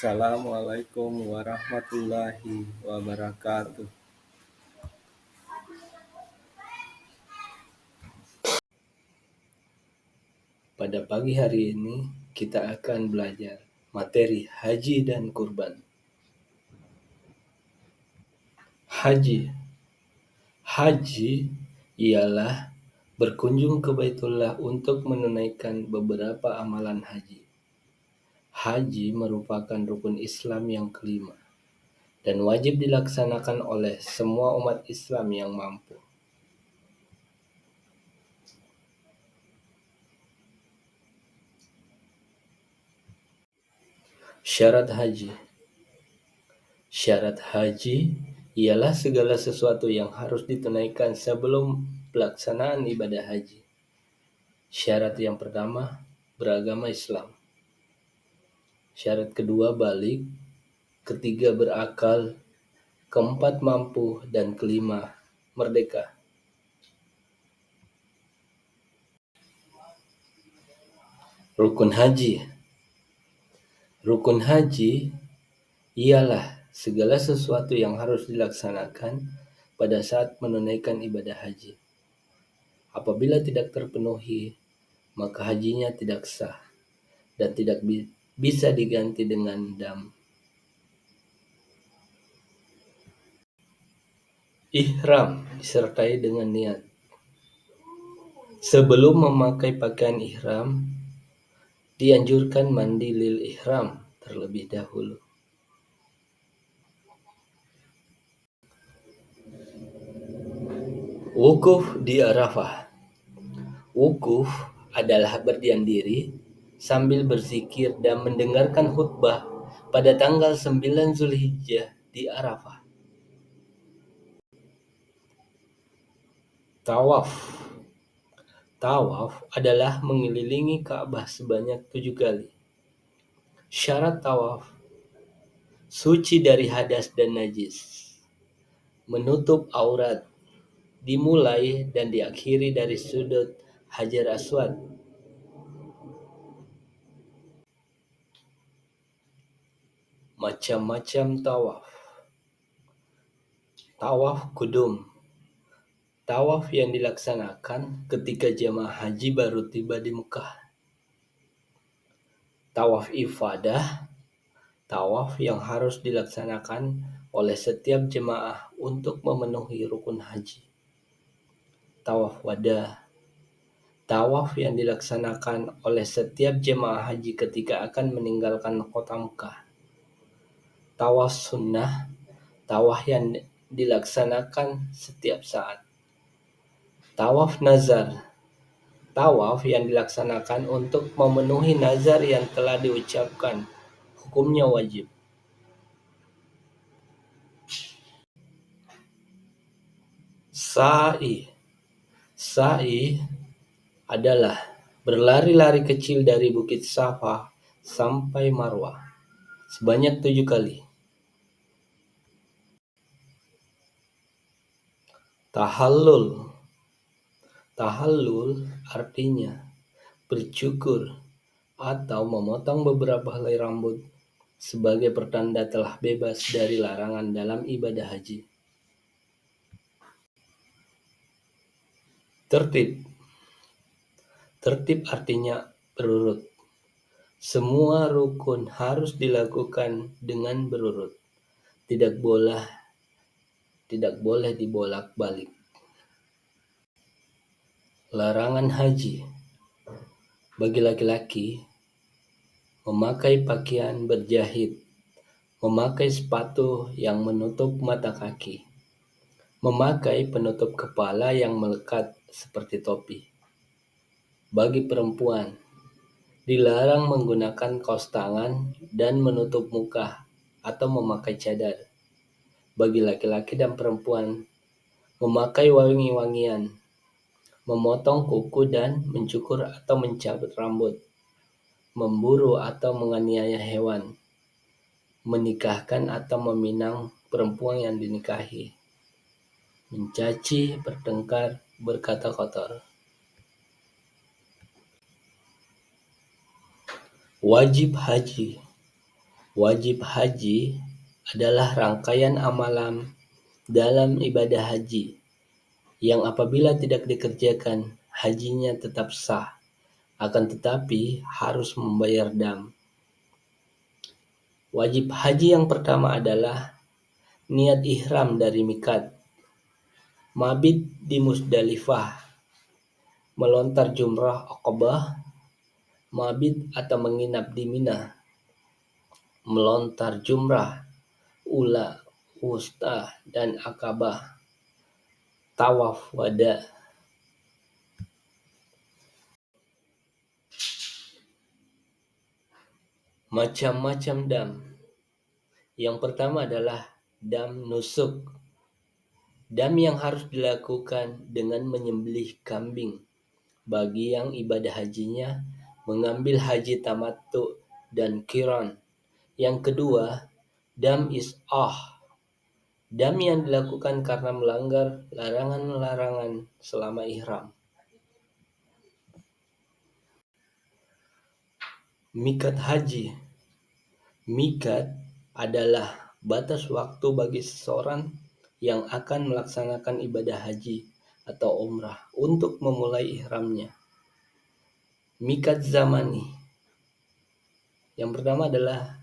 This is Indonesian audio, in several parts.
Assalamualaikum warahmatullahi wabarakatuh. Pada pagi hari ini kita akan belajar materi haji dan kurban. Haji. Haji ialah berkunjung ke Baitullah untuk menunaikan beberapa amalan haji. Haji merupakan rukun Islam yang kelima dan wajib dilaksanakan oleh semua umat Islam yang mampu. Syarat haji. Syarat haji ialah segala sesuatu yang harus ditunaikan sebelum pelaksanaan ibadah haji. Syarat yang pertama, beragama Islam. Syarat kedua, balik. Ketiga, berakal. Keempat, mampu. Dan kelima, merdeka. Rukun haji. Rukun haji ialah segala sesuatu yang harus dilaksanakan pada saat menunaikan ibadah haji. Apabila tidak terpenuhi, maka hajinya tidak sah dan tidak bisa diganti dengan dam. Ihram disertai dengan niat. Sebelum memakai pakaian ihram, dianjurkan mandi lil ihram terlebih dahulu. Wukuf di Arafah. Wukuf adalah berdiam diri sambil berzikir dan mendengarkan khutbah pada tanggal 9 Zulhijjah di Arafah. Tawaf. Tawaf adalah mengelilingi Ka'bah sebanyak 7 kali. Syarat tawaf: suci dari hadas dan najis, menutup aurat, dimulai dan diakhiri dari sudut Hajar Aswad. Macam-macam tawaf. Tawaf kudum. Tawaf yang dilaksanakan ketika jemaah haji baru tiba di Mekah. Tawaf ifadah. Tawaf yang harus dilaksanakan oleh setiap jemaah untuk memenuhi rukun haji. Tawaf wada. Tawaf yang dilaksanakan oleh setiap jemaah haji ketika akan meninggalkan kota Mekah. Tawaf sunnah. Tawaf yang dilaksanakan setiap saat. Tawaf nazar. Tawaf yang dilaksanakan untuk memenuhi nazar yang telah diucapkan. Hukumnya wajib. Sa'i. Sa'i adalah berlari-lari kecil dari Bukit Safa sampai Marwah sebanyak 7 kali. Tahallul. Tahallul artinya bercukur atau memotong beberapa helai rambut sebagai pertanda telah bebas dari larangan dalam ibadah haji. Tertib. Tertib artinya berurut. Semua rukun harus dilakukan dengan berurut. Tidak boleh dibolak-balik. Larangan haji. Bagi laki-laki, memakai pakaian berjahit, memakai sepatu yang menutup mata kaki, memakai penutup kepala yang melekat seperti topi. Bagi perempuan, dilarang menggunakan kaos tangan dan menutup muka atau memakai cadar. Bagi laki-laki dan perempuan, memakai wangi-wangian, memotong kuku dan mencukur atau mencabut rambut, memburu atau menganiaya hewan, menikahkan atau meminang perempuan yang dinikahi, mencaci, bertengkar, berkata kotor. Wajib haji. Wajib haji adalah rangkaian amalan dalam ibadah haji yang apabila tidak dikerjakan, hajinya tetap sah, akan tetapi harus membayar dam. Wajib haji yang pertama adalah niat ihram dari miqat, mabit di Musdalifah, melontar jumrah Aqabah, mabit atau menginap di Mina, melontar jumrah Ula, Wusta, dan Aqabah, tawaf wada. Macam-macam dam. Yang pertama adalah dam nusuk. Dam yang harus dilakukan dengan menyembelih kambing bagi yang ibadah hajinya mengambil haji tamattu dan qiran. Yang kedua, dam is'ah. Dam yang dilakukan karena melanggar larangan-larangan selama ihram. Miqat haji. Miqat adalah batas waktu bagi seseorang yang akan melaksanakan ibadah haji atau umrah untuk memulai ihramnya. Miqat zamani. Yang pertama adalah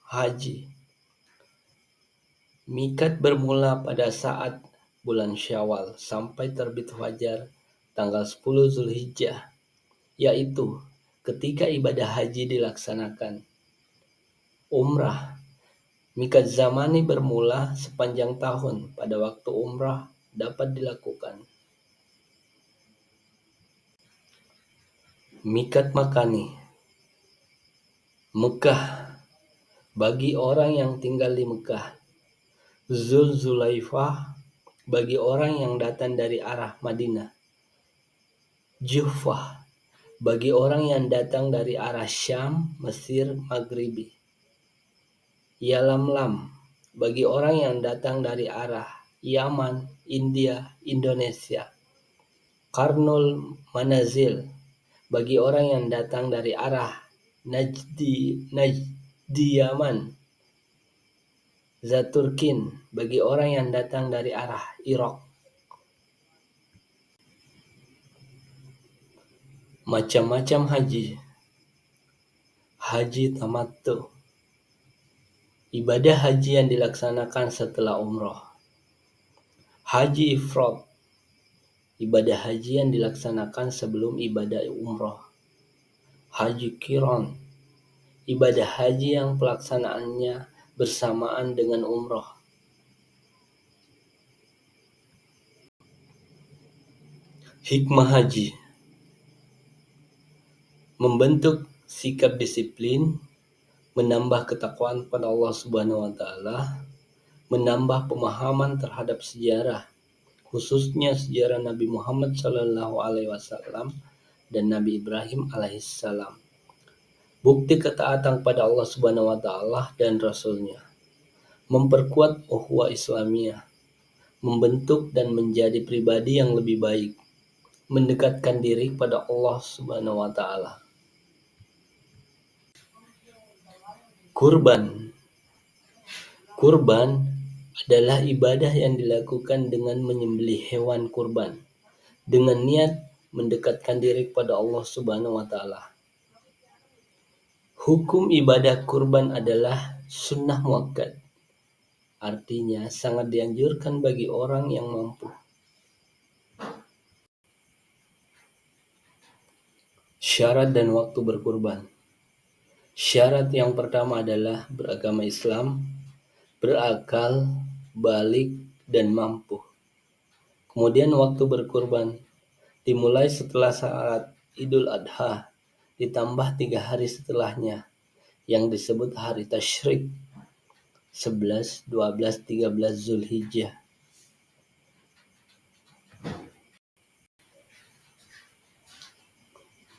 haji. Miqat bermula pada saat bulan Syawal sampai terbit fajar tanggal 10 Zulhijjah, yaitu ketika ibadah haji dilaksanakan. Umrah. Miqat zamani bermula sepanjang tahun pada waktu umrah dapat dilakukan. Miqat makani. Mekah. Bagi orang yang tinggal di Mekah. Zulzulaifah bagi orang yang datang dari arah Madinah. Juhfah bagi orang yang datang dari arah Syam, Mesir, Maghribi. Yalamlam bagi orang yang datang dari arah Yaman, India, Indonesia. Qarnul Manazil bagi orang yang datang dari arah Najdi Yaman. Zaturkin bagi orang yang datang dari arah Irak. Macam-macam haji. Haji tamattu. Ibadah haji yang dilaksanakan setelah umrah. Haji ifrad. Ibadah haji yang dilaksanakan sebelum ibadah umrah. Haji qiran. Ibadah haji yang pelaksanaannya bersamaan dengan umrah. Hikmah haji. Membentuk sikap disiplin, menambah ketakwaan pada Allah Subhanahu wa taala, menambah pemahaman terhadap sejarah, khususnya sejarah Nabi Muhammad SAW dan Nabi Ibrahim alaihissalam. Bukti ketaatan pada Allah Subhanahu wa taala dan Rasulnya. Memperkuat ukhuwah Islamiyah, membentuk dan menjadi pribadi yang lebih baik, mendekatkan diri pada Allah Subhanahu wa taala. Kurban. Kurban adalah ibadah yang dilakukan dengan menyembelih hewan kurban dengan niat mendekatkan diri kepada Allah Subhanahu wa taala. Hukum ibadah kurban adalah sunnah muakkad. Artinya sangat dianjurkan bagi orang yang mampu. Syarat dan waktu berkurban. Syarat yang pertama adalah beragama Islam, berakal, balik, dan mampu. Kemudian waktu berkurban dimulai setelah saat Idul Adha, ditambah 3 hari setelahnya, yang disebut hari tasyrik, 11, 12, 13 Zulhijjah.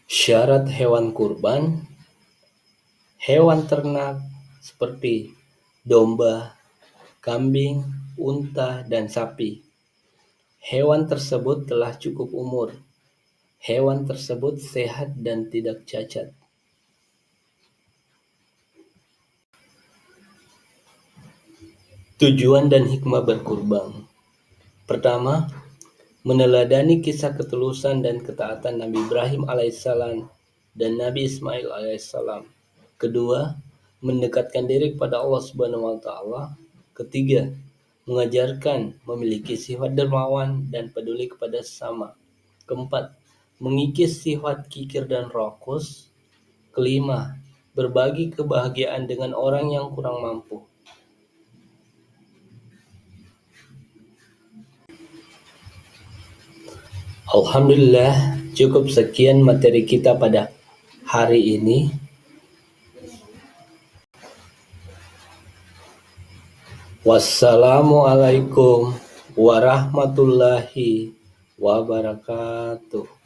Syarat hewan kurban. Hewan ternak seperti domba, kambing, unta, dan sapi. Hewan tersebut telah cukup umur. Hewan tersebut sehat dan tidak cacat. Tujuan dan hikmah berkurban. Pertama, meneladani kisah ketulusan dan ketaatan Nabi Ibrahim alaihissalam dan Nabi Ismail alaihissalam. Kedua, mendekatkan diri kepada Allah Subhanahu wa taala. Ketiga, mengajarkan memiliki sifat dermawan dan peduli kepada sesama. Keempat, mengikis sifat kikir dan rakus. Kelima, berbagi kebahagiaan dengan orang yang kurang mampu. Alhamdulillah, cukup sekian materi kita pada hari ini. Wassalamualaikum warahmatullahi wabarakatuh.